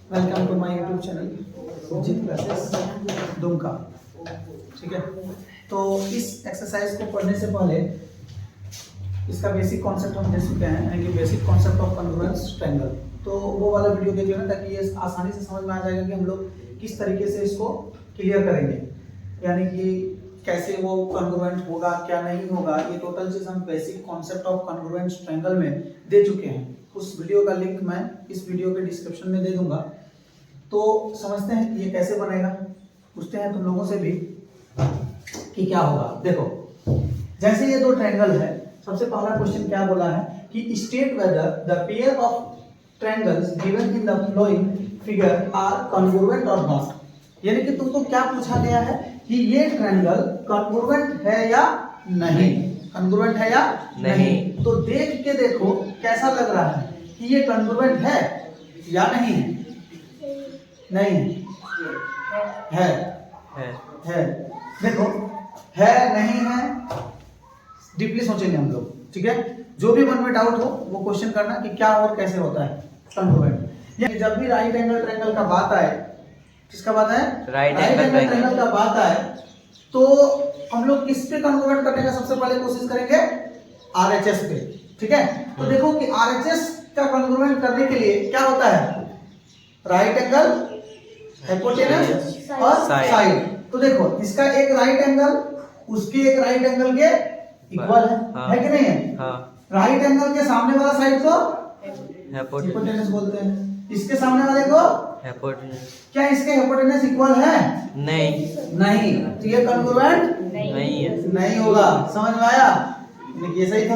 Welcome to my YouTube channel Sujit Classes Dumka. ठीक है, तो इस एक्सरसाइज को पढ़ने से पहले इसका बेसिक कॉन्सेप्ट हम देख चुके हैं, यानी कि basic concept of congruence triangle. तो वो वाला वीडियो देख लेना ताकि ये आसानी से समझ में आ जाएगा कि हम लोग किस तरीके से इसको क्लियर करेंगे, यानी कि कैसे वो कॉन्ग्रुएंट होगा क्या नहीं होगा। ये टोटल चीज हम basic concept of congruence triangle में दे चुके हैं। उस वीडियो का लिंक मैं इस वीडियो के डिस्क्रिप्शन में दे दूंगा। तो समझते हैं कि ये कैसे बनेगा, पूछते हैं तुम लोगों से भी कि क्या होगा। देखो, जैसे ये दो ट्रायंगल है, सबसे पहला क्वेश्चन क्या बोला है कि state whether the pair of triangles given in the flowing figure are congruent और नॉट। यानी कि तुमको क्या पूछा गया है कि ये ट्रायंगल कॉन्ग्रुएंट है या नहीं, कॉन्ग्रुएंट है या नहीं। तो देख के देखो कैसा लग रहा है कि ये कॉन्ग्रुएंट है या नहीं है। नहीं है, है। देखो, है नहीं है, डीपली सोचेंगे हम लोग। ठीक है, जो भी मन में डाउट हो वो क्वेश्चन करना कि क्या और कैसे होता है कॉन्ग्रुएंट। ये जब भी राइट एंगल ट्रायंगल का बात आए, किसका बात है, राइट एंगल ट्रायंगल का बात आए, तो हम लोग किस पे कॉन्ग्रुएंट करने का सबसे पहले कोशिश करेंगे, आरएचएस पे। ठीक है, तो देखो कि आरएचएस का कॉन्ग्रुएंट करने के लिए क्या होता है, राइट एंगल, हाइपोटेनस और साइड। तो देखो, इसका एक राइट एंगल उसके एक राइट एंगल के इक्वल है कि नहीं है। राइट एंगल के सामने वाला साइड को हाइपोटेनस बोलते हैं, इसके सामने वाले को हाइपोटेनस। क्या इसके हाइपोटेनस इक्वल है? नहीं। तो ये कॉन्ग्रुएंट नहीं है, नहीं होगा। समझ में आया? ये सही था।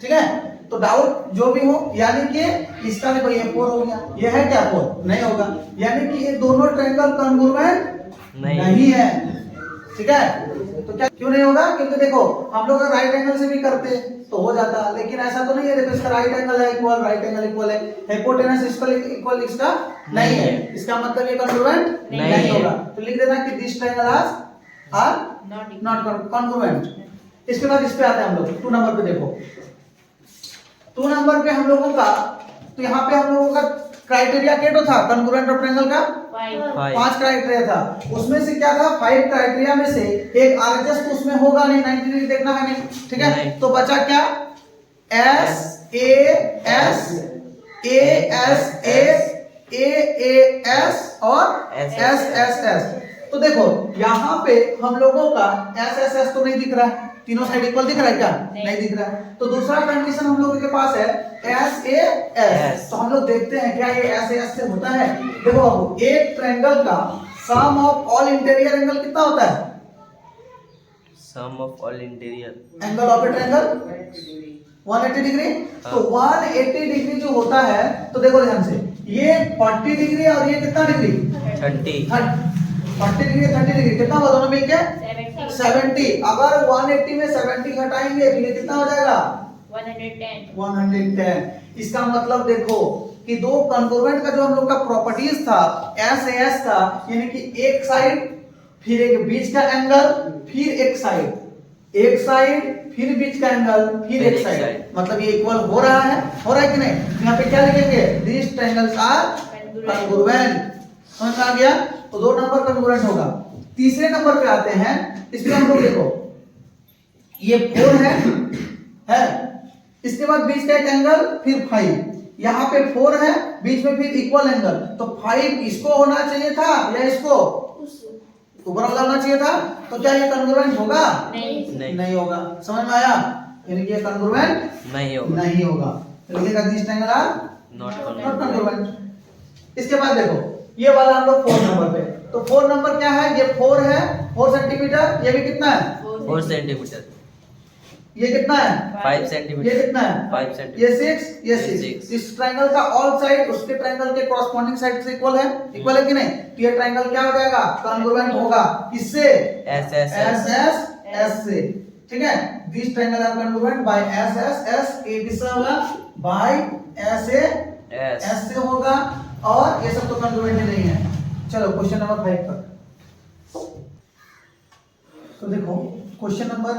ठीक है, तो डाउट जो भी हो, यानी कि इसका देखो ये 4 हो गया, ये है क्या 4? नहीं होगा, यानी कि ये दोनों ट्रायंगल कॉन्ग्रुएंट नहीं है। ठीक है, तो क्या क्यों नहीं होगा? क्योंकि देखो हम लोग राइट एंगल से भी करते तो हो जाता, लेकिन ऐसा तो नहीं है। देखो, इसका राइट एंगल है इक्वल, राइट एंगल इक्वल है, हाइपोटेनस इसका इक्वल इसका नहीं है, इसका मतलब ये कॉन्ग्रुएंट नहीं होगा। तो लिख देना कि this triangle are not congruent. इसके बाद इस पे आते हैं हम लोग 2 नंबर पे। देखो 2 नंबर पे हम लोगों का, तो यहाँ पे हम लोगों का क्राइटेरिया क्या था कॉन्ग्रुएंट ऑफ ट्रायंगल का? 5 क्राइटेरिया था। उसमें से क्या था, 5 क्राइटेरिया में से एक आरएचएस तो उसमें होगा नहीं, 90 डिग्री देखना है नहीं। ठीक है, तो बचा क्या, S A S A S A S और एस एस एस। तो देखो यहाँ पे हम लोगों का एस एस एस तो नहीं दिख रहा है, तीनों साइड इक्वल दिख रहा है क्या? नहीं दिख रहा है। तो दूसरा कंडीशन हम लोगों के पास है एस ए एस। तो हम लोग देखते हैं क्या ये एस ए एस से होता है। देखो बाबू, एक ट्रायंगल का sum of all interior angle कितना होता है? Sum of all interior angle of a triangle 180 degree. तो 180 डिग्री जो होता है, तो देखो ध्यान से, ये 40 डिग्री और ये कितना डिग्री? 30। 40 डिग्री 30 डिग्री कितना हुआ दोनों मिलके? 70। अगर 180 में 70 घटाएंगे तो ये कितना हो जाएगा? 110। इसका मतलब देखो कि दो कॉन्ग्रुएंट का जो हम लोग का प्रॉपर्टीज था एस एस था, यानी कि एक साइड फिर एक बीच का एंगल फिर एक साइड फिर बीच का एंगल फिर एक साइड, मतलब ये इक्वल हो रहा है कि नहीं? यहाँ पे क्या लिखेंगे, दिस ट्रायंगल्स आर कॉन्ग्रुएंट। समझ में आ गया? तो 2 नंबर कॉन्ग्रुएंट होगा। तीसरे नंबर पे आते हैं, इसमें हम लोग देखो ये 4 है, इसके बाद बीच का एक एंगल फिर 5, यहाँ पे 4 है, बीच में फिर इक्वल एंगल, तो 5 इसको होना चाहिए था या इसको ऊपर वाला होना चाहिए था। तो क्या ये कॉन्ग्रुएंट होगा? नहीं होगा। समझ में आया? यानी कि ये कॉन्ग्रुएंट नहीं होगा। तो लिखेगा this triangle are not congruent. इसके बाद देखो ये वाला हम लोग 4 नंबर पे, तो 4 नंबर क्या है, ये 4 है 4 सेंटीमीटर, ये भी कितना है 4 सेंटीमीटर, ये कितना है 5 सेंटीमीटर, ये कितना है 5 सेंटीमीटर, ये 6, ये 6। इस ट्रायंगल का ऑल साइड उसके ट्रायंगल के कॉरस्पॉन्डिंग साइड से इक्वल है कि नहीं? तो ये ट्रायंगल क्या हो जाएगा, कॉन्ग्रुएंट होगा। किससे? एस एस से। ठीक है, this triangle are congruent by S S S. ए किससे होगा, बाय एस ए एस से होगा, और ये सब तो कॉन्ग्रुएंट ही नहीं है। चलो क्वेश्चन नंबर 5 तक। तो देखो क्वेश्चन नंबर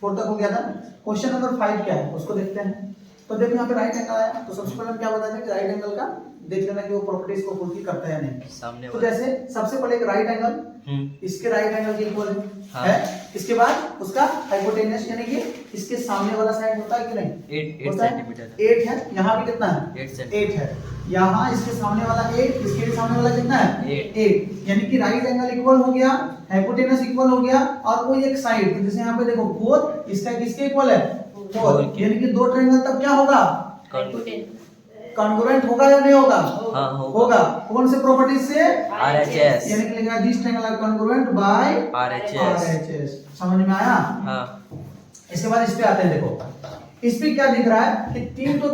4 तक हो गया था। क्वेश्चन नंबर 5 क्या है उसको देखते हैं। तो देखो यहाँ पे राइट एंगल आया, तो सबसे पहले हम क्या बताते हैं कि राइट एंगल का देख लेना कि वो प्रॉपर्टीज को फुलफिल करता है या नहीं। सामने तो वाला। जैसे सबसे पहले एक राइट एंगल इसके राइट एंगल के इक्वल हाँ। है, इसके बाद उसका हाइपोटेनस यानी कि इसके सामने वाला साइड होता है कि नहीं, 8 होता है? सेंटीमीटर 8 है, यहाँ भी कितना है 8 सेंटीमीटर 8 है, यहाँ इसके सामने वाला 8, इसके भी सामने वाला कितना है 8, यानी कि राइट एंगल इक्वल हो गया, हाइपोटेनस इक्वल हो गया, और कोई एक साइड, तो जैसे यहाँ पे देखो 4 इसका किसके इक्वल है 4, यानी कि दो ट्रायंगल तब क्या होगा कॉन्ग्रुएंट होगा या नहीं होगा? हाँ, होगा। कौन से प्रॉपर्टी से? RHS यानी कि लिखा this triangle are congruent by RHS। समझ में आया? हाँ। इसके बाद इस पे आते हैं, देखो इस पे क्या दिख रहा है कि तीन तो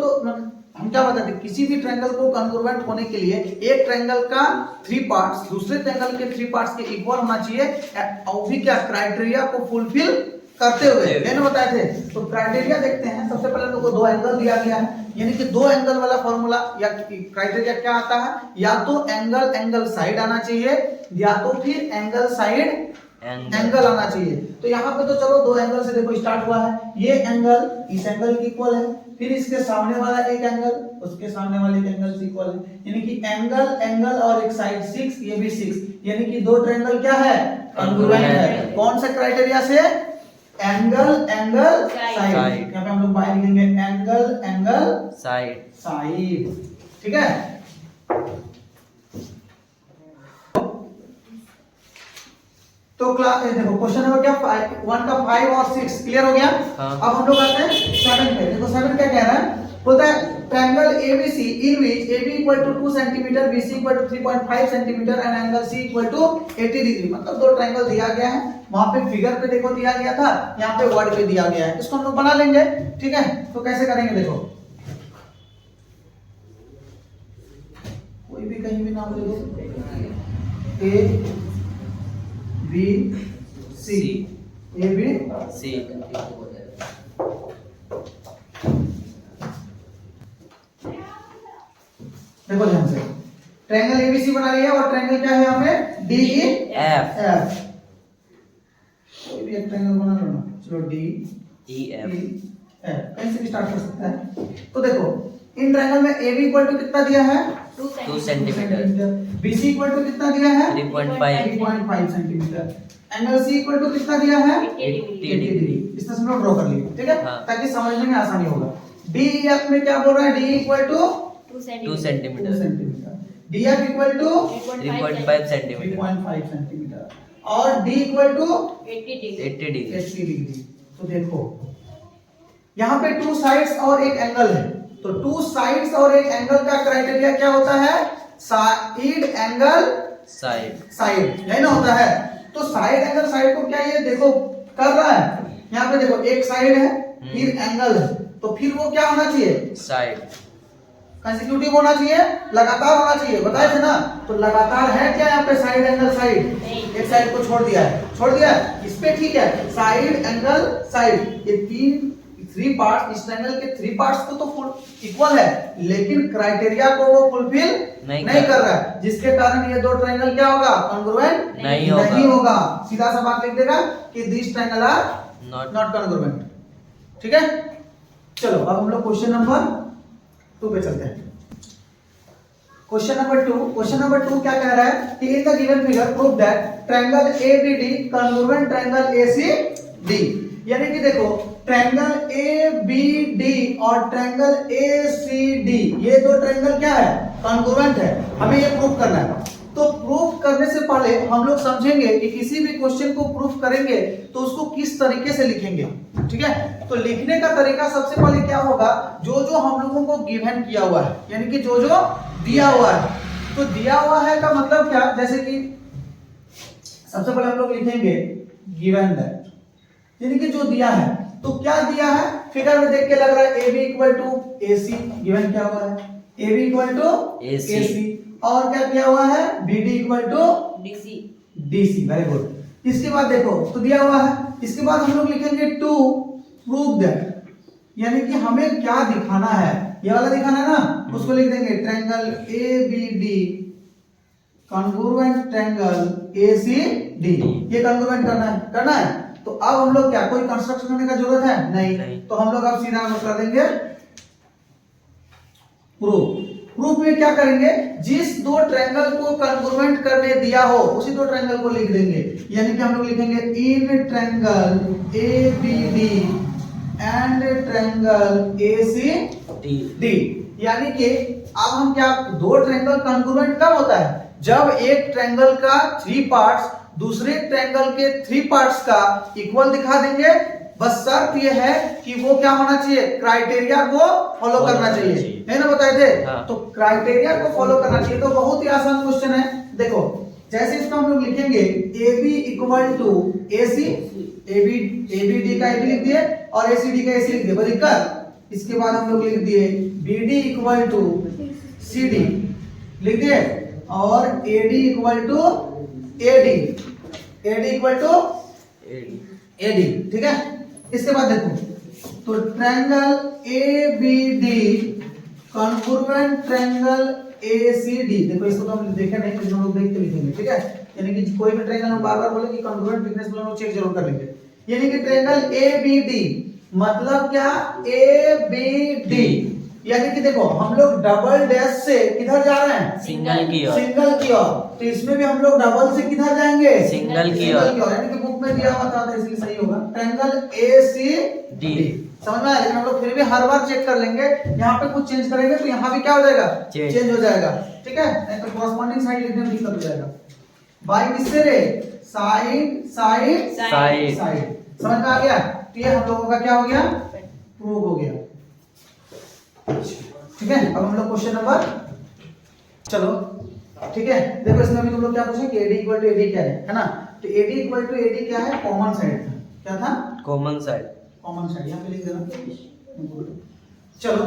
हम क्या बताते हैं, किसी भी ट्रायंगल को कॉन्ग्रुएंट होने के लिए एक ट्रायंगल का 3 पार्ट्स दूसरे ट्रायंगल के 3 पार्ट्स के इक्वल होना चाहिए, और भी क्या क्राइटेरिया को फुलफिल करते हुए, मैंने बताए थे। तो क्राइटेरिया देखते हैं, सबसे पहले लोगों को दो एंगल दिया गया है, यानी कि दो एंगल वाला फॉर्मूला या क्राइटेरिया क्या आता है, या तो एंगल साइड आना चाहिए, या तो फिर एंगल साइड एंगल आना चाहिए। तो यहाँ पे तो चलो दो एंगल से देखो स्टार्ट हुआ है, ये एंगल इस एंगल के इक्वल है, फिर इसके सामने वाला एक एंगल उसके सामने वाले एक एंगल से इक्वल है, यानी कि एंगल और एक साइड 6, ये भी 6, यानी कि दो ट्रायंगल क्या है कॉन्ग्रुएंट है। कौन सा क्राइटेरिया से? Angle side. यहाँ पे हम लोग बाय लिखेंगे एंगल साइड, ठीक है। तो क्लास देखो क्वेश्चन नंबर क्या 1 का 5 और 6 क्लियर हो गया। हाँ। अब हम लोग आते हैं 7 पे। देखो 7 क्या कह रहा है, बोलता है triangle ABC in which AB equal to 2 cm, BC equal to 3.5 cm and angle C equal to 80 degree. मतलब दो ट्रायंगल दिया गया है, वहां पे फिगर पे देखो दिया गया था, यहाँ पे वर्ड पे दिया गया है, इसको हम लोग बना लेंगे, ठीक है। तो कैसे करेंगे, देखो कोई भी कहीं भी नाम ले दो, A B C, A B C देखो ध्यान से, ट्रायंगल ABC बना लिया और ट्रायंगल क्या है यहाँ पे DEF। कोई भी एक ट्रायंगल बना लो ना, चलो DEF कहीं से भी स्टार्ट कर सकता है। तो देखो इन ट्रायंगल में AB इक्वल टू कितना दिया है 2 सेंटीमीटर, BC इक्वल टू कितना दिया है 3.5 centimetre, angle C equal to कितना दिया है 80 डिग्री। इस तरह से हम लोग ड्रॉ कर लिए, ठीक है, हाँ। ताकि समझने में आसानी होगा। DEF में क्या बोल रहा है, D equal to 2 centimetre, DF equal to 3.5 centimetre 3.5 centimetre, और D equal to 80 degree. 80 degree. तो देखो यहाँ पे 2 साइड्स और एक एंगल है, तो 2 साइड्स और एक एंगल का क्राइटेरिया क्या होता है, साइड एंगल साइड, यही ना होता है। तो साइड एंगल साइड को क्या ये देखो कर रहा है, यहाँ पे देखो एक साइड है फिर एंगल है, तो फिर वो क्या होना चाहिए साइड कंसेक्यूटिव होना चाहिए, लगातार होना चाहिए, बताए थे ना। तो लगातार है क्या यहाँ पे साइड एंगल साइड, एक साइड को छोड़ दिया है, इस पे ठीक है, साइड एंगल साइड, ये 3 पार्ट्स, इस ट्रायंगल के 3 पार्ट्स को तो फुल इक्वल है, लेकिन क्राइटेरिया को वो फुलफिल नहीं कर रहा है, जिसके कारण ये दो ट्रायंगल क्या होगा कॉन्ग्रुएंट नहीं होगा। सीधा सा बात लिख देगा कि this triangle are not congruent, ठीक है। चलो अब हम लोग क्वेश्चन नंबर 2 पे चलते हैं। क्वेश्चन नंबर 2 क्या कह रहा है कि in the given figure prove that triangle ABD congruent triangle ACD, यानी कि देखो ट्रायंगल ABD और ट्रायंगल ACD ये दो ट्रायंगल क्या है कॉन्ग्रुएंट है, हमें ये प्रूव करना है। तो प्रूफ करने से पहले हम लोग समझेंगे कि किसी भी क्वेश्चन को प्रूफ करेंगे तो उसको किस तरीके से लिखेंगे, ठीक है। तो लिखने का तरीका सबसे पहले क्या होगा, जो हम लोगों को गिवन किया हुआ है, यानी कि जो दिया हुआ है। तो दिया हुआ है का मतलब क्या, जैसे कि सबसे पहले हम लोग लिखेंगे गिवन दैट, यानी कि जो दिया है, तो क्या दिया है फिगर में देख के लग रहा है AB equal to AC, given क्या हुआ है AB इक्वल टू AC, और क्या किया हुआ है BD equal to DC, very good. इसके बाद देखो तो दिया हुआ है, इसके बाद हम लोग लिखेंगे टू प्रूव दैट, यानी कि हमें क्या दिखाना है, ये वाला दिखाना है ना, उसको लिख देंगे triangle ABD congruent triangle ACD, ये कॉन्ग्रुएंट करना है। तो अब हम लोग क्या कोई कंस्ट्रक्शन करने का जरूरत है नहीं, तो हम लोग अब सीधा कर देंगे प्रूफ में क्या करेंगे, जिस दो ट्रायंगल को कॉन्ग्रुएंट करने दिया हो उसी दो ट्रायंगल को लिख देंगे, यानी कि हम लोग लिखेंगे in triangle ABD and triangle ACD। यानी कि अब हम क्या, दो ट्रायंगल कॉन्ग्रुएंट कब होता है, जब एक ट्रायंगल का 3 पार्ट्स दूसरे ट्रायंगल के 3 पार्ट्स का इक्वल दिखा देंगे। बस शर्त ये है कि वो क्या होना चाहिए, क्राइटेरिया को फॉलो करना चाहिए, है ना, बताए थे। हाँ। तो क्राइटेरिया को फॉलो करना चाहिए। तो बहुत ही आसान क्वेश्चन है, देखो जैसे इसको हम लोग लिखेंगे AB equal to AC, ABD का AB लिख दिए और ACD का AC लिख दिए, बड़ी दिक्कत। इसके बाद हम लोग लिख दिए BD इक्वल टू CD लिख दिए और AD equal to AD equal to AD, ठीक है। इसके बाद देखो, तो triangle ABD congruent triangle ACD, देखो इसको तो हम देखे नहीं, लेकिन हम लोग देख के लिखेंगे, ठीक है। यानी कि कोई भी ट्रायंगल हम बार-बार बोले कि कॉन्ग्रुएंट थिकनेस हम लोग चेक जरूर कर लेंगे। यानी कि ट्रायंगल ABD मतलब क्या, ABD, यानी कि देखो हम लोग डबल डैश से किधर जा रहे हैं, सिंगल की ओर, सिंगल की ओर। तो इसमें भी हम लोग डबल से किधर जाएंगे, सिंगल की ओर, यानी कि बुक में दिया हुआ था तो इसलिए सही होगा ट्रायंगल ACD। समझ में आया, लेकिन हम लोग फिर भी हर बार चेक कर लेंगे, यहाँ पे कुछ चेंज करेंगे तो यहाँ भी क्या हो जाएगा, चेंज हो जाएगा, ठीक है। नहीं तो कॉरेस्पॉन्डिंग साइड लिखने में दिक्कत हो जाएगा। बाई किससे रे, साइड साइड साइड, समझ में आ गया। तो ये हम लोगों का क्या हो गया, प्रूव हो गया, ठीक है। अब हम लोग क्वेश्चन नंबर, चलो ठीक है, देखो इसमें अभी तुम लोग क्या पूछे कि AD इक्वल टू AD क्या है ना। तो AD इक्वल टू AD क्या है, कॉमन साइड था, क्या था, कॉमन साइड, कॉमन साइड, यहाँ पे लिख देना। चलो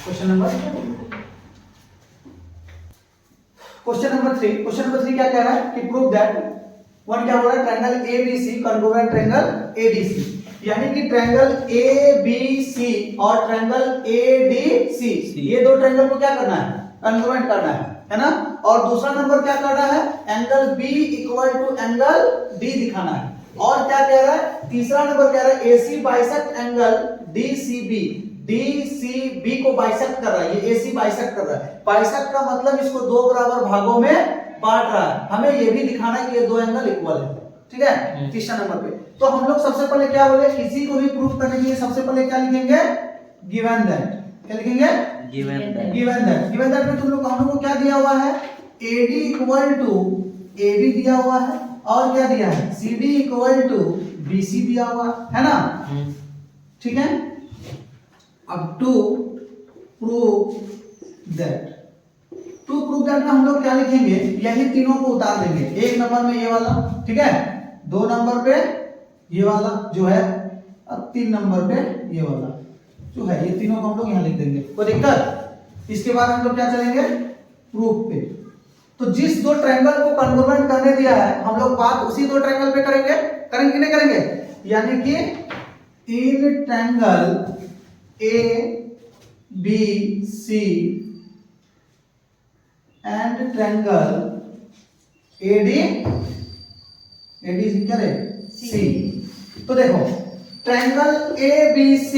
क्वेश्चन नंबर 3, क्वेश्चन नंबर 3 क्या कह रहा है कि प्रूव दैट वन, क्या बोल रहा है, triangle ABC congruent triangle ADC, यानी कि ट्रायंगल ABC और ट्रायंगल ADC, ये दो ट्रायंगल को क्या करना है, कॉन्ग्रुएंट करना है ना। और दूसरा नंबर क्या करना है, angle B equal to angle D दिखाना है। और क्या कह रहा है, तीसरा नंबर कह रहा है AC बाइसेक्ट एंगल DCB को बाइसेक्ट कर रहा है, ये AC बाइसेक्ट कर रहा है। बाइसेक्ट का मतलब इसको दो बराबर भागों में बांट रहा है, हमें ये भी दिखाना है कि ये दो एंगल इक्वल है, ठीक है। तीसरा नंबर पे तो हम लोग सबसे पहले क्या बोले, किसी को भी प्रूफ करने के लिए सबसे पहले क्या लिखेंगे, गिवन दैट, क्या लिखेंगे, गिवन दैट में तुम लोग हम लोग को क्या दिया हुआ है, AD इक्वल टू AB दिया हुआ है और क्या दिया है, CD इक्वल टू BC दिया हुआ है ना, ठीक है। अब टू प्रूव दैट में हम लोग क्या लिखेंगे, यही तीनों को उतार देंगे। एक नंबर में ये वाला, ठीक है, 2 नंबर पे ये वाला जो है, अब 3 नंबर पे ये वाला जो है, ये तीनों को हम लोग यहाँ लिख देंगे, कोई दिक्कत। इसके बाद हम लोग क्या चलेंगे, प्रूफ पे। तो जिस दो ट्रायंगल को कॉन्ग्रुएंट करने दिया है हम लोग बात उसी दो ट्रायंगल पे करेंगे कि नहीं करेंगे, यानी कि in triangle ABC and triangle AD क्या है, C। तो देखो ट्रायंगल ABC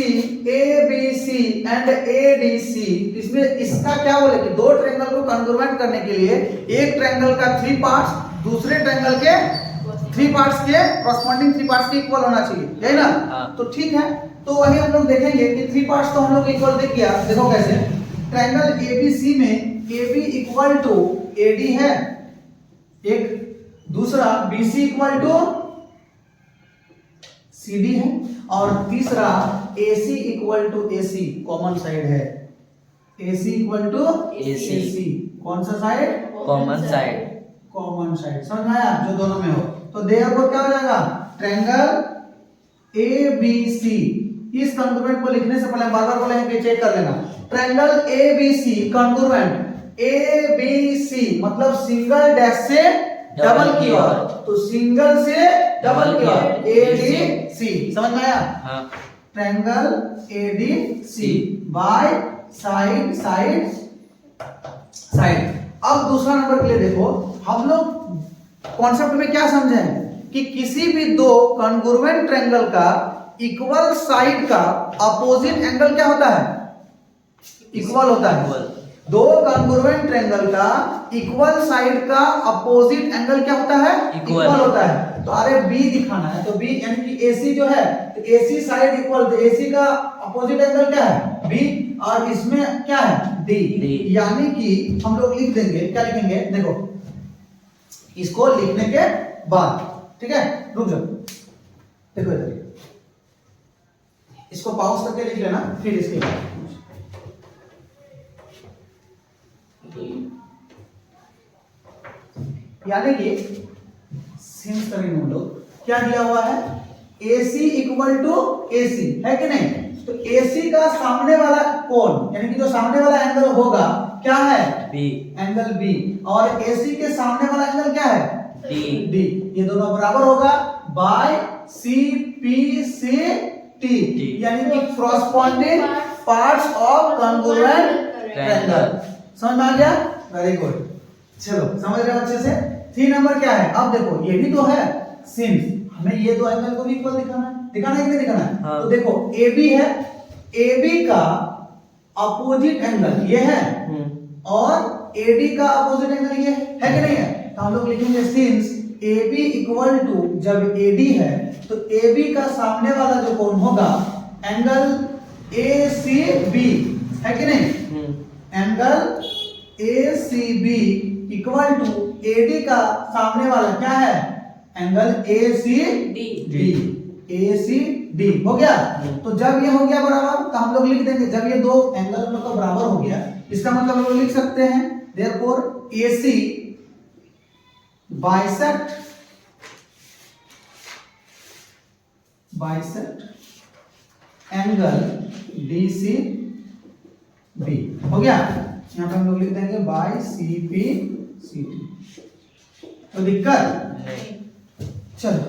एंड ADC, इसमें इसका क्या बोले कि दो ट्रायंगल को कॉन्ग्रुएंट करने के लिए एक ट्रायंगल का 3 पार्ट्स दूसरे ट्रायंगल के 3 पार्ट्स के कॉरेस्पॉन्डिंग 3 पार्ट्स के इक्वल होना चाहिए, यही ना। तो ठीक है, तो वही हम लोग देखेंगे कि 3 पार्ट्स तो हम लोग इक्वल देख लिया। देखो कैसे, ट्रायंगल ABC में AB इक्वल टू AD है एक, दूसरा BC इक्वल टू CD है और तीसरा AC equal to AC, common side है। AC इक्वल टू AC, कौन सा साइड, कॉमन साइड, समझ में आया, जो दोनों में हो। तो देयरफॉर क्या हो जाएगा, ट्रायंगल ABC, इस कॉन्ग्रुएंट को लिखने से पहले बार-बार बोलेंगे कि चेक कर लेना, ट्रायंगल ABC कॉन्ग्रुएंट ABC मतलब सिंगल डैश से डबल की ओर, तो सिंगल से डबल की ओर ADC, समझ में आया। Triangle ADC by side side side. अब दूसरा नंबर के लिए देखो, हम लोग कॉन्सेप्ट में क्या समझे कि किसी भी दो कॉन्ग्रुएंट ट्रायंगल का इक्वल साइड का अपोजिट एंगल क्या होता है? इक्वल होता है। Equal। दो कॉन्ग्रुएंट ट्रायंगल का इक्वल साइड का अपोजिट एंगल क्या होता है? Equal। इक्वल होता है। तो अरे बी दिखाना है, तो बी यानी कि एसी जो है, तो एसी साइड इक्वल, तो एसी का अपोजिट एंगल क्या है? बी, और इसमें क्या है? डी। D। यानी कि हम लोग लिख देंगे, क्या लिखेंगे? देखो इसको लिखने के बाद, ठीक है, रुक जाओ, देखो इधर इसको पॉज करके लिख लेना, फिर इसके बाद यानी कि सिंस करेंगे हम लोग, क्या दिया हुआ है? AC इक्वल टू AC, है कि नहीं? तो AC का सामने वाला कोण, यानी कि जो सामने वाला एंगल होगा क्या है? B। एंगल B, और AC के सामने वाला एंगल क्या है? D। D। ये दोनों बराबर होगा बाय CPCT, यानी कि corresponding parts of congruent triangle. समझ में आ गया? वेरी गुड, चलो समझ रहे हो अच्छे से। 3 नंबर क्या है? अब देखो ये भी तो है सिंस, हमें ये दो एंगल को भी इक्वल दिखाना है, दिखाना है कि नहीं दिखाना है? हाँ। तो देखो AB है, AB का अपोजिट एंगल ये है, और AD का अपोजिट एंगल ये है कि नहीं है? तो हम लोग लिखेंगे सिंस AB इक्वल टू, जब AD है तो AB का सामने वाला जो कोण होगा एंगल ACB, है कि नहीं? Angle ACB equal to AD का सामने वाला क्या है? Angle ACD। ACD हो गया। तो जब ये हो गया बराबर, तो हम लोग लिख देंगे, जब ये दो एंगल मतलब बराबर हो गया, इसका मतलब हम लोग लिख सकते हैं therefore AC bisect angle DCB, हो गया। यहाँ पे हम लोग लिख देंगे बाय CPCT। तो दिक्कत? नहीं। चलो